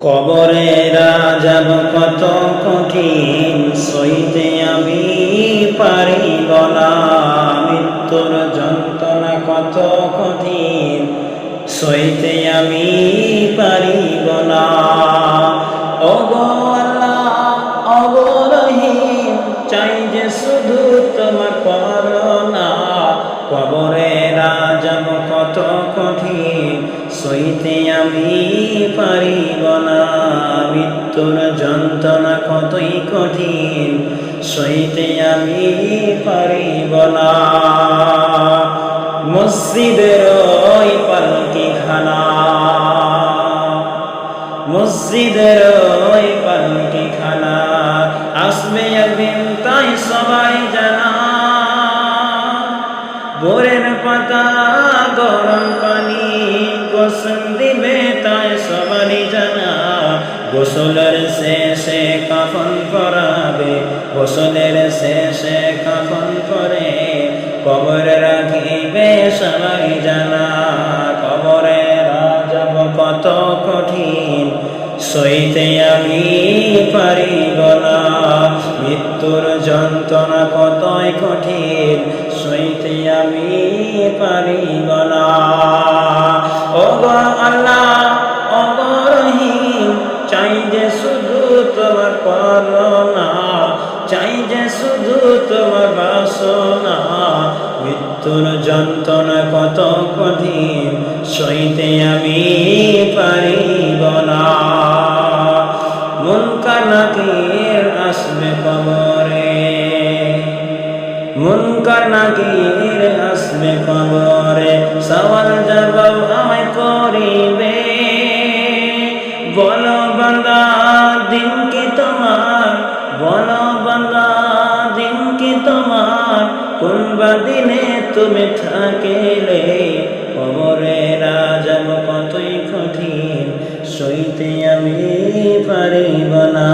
কবরে যাব কত কঠিন, সইতে আমি পারিব না। মৃত্যুর যন্ত্রণা কত কঠিন, সইতে আমি পারিব না। ওগো আল্লাহ, ওগো রহিম, চাই যে শুধু তোমার করুণা। কবরে যাব কত কঠিন, সইতে আমি পারিব না। মৃত্যুর যন্ত্রণা কতই কঠিন, সইতে আমি পারিব না। মসজিদের ওই পালকিখানা, মসজিদের ওই পালকিখানা আসবে একদিন, তাই সবাই জানা। ভোরের পাতা গরম পানি গোসল দিবে, তাই সবারই জানা। গোসলের শেষে কাফন পরাবে, গোসলের শেষে কাফন পরে কবরে রাখিবে, সবাই জানা। কবরে যাব কত কঠিন, সইতে আমি পারিব না। মৃত্যুর যন্ত্রণা কতই কঠিন, সইতে আমি পারিব না। ওগো আল্লাহ, ওগো রহিম, চাই যে শুধু তোমার করুণা, চাই যে শুধু তোমার বাসনা। মৃত্যুর যন্ত্রণা কত কঠিন, সইতে আমি পারিব না। মুনকার নাকির আসবে কবরে, মুনকার নাকির আসবে কবরে, সওয়াল জবাব আমায় করিবে। বলো বান্দা দিন কি তোমার, বলো বান্দা দিন কি তোমার, কোন বা দিনে তুমি থাকিলে। কবরে যাব কতই কঠিন, সইতে আমি পারিব না।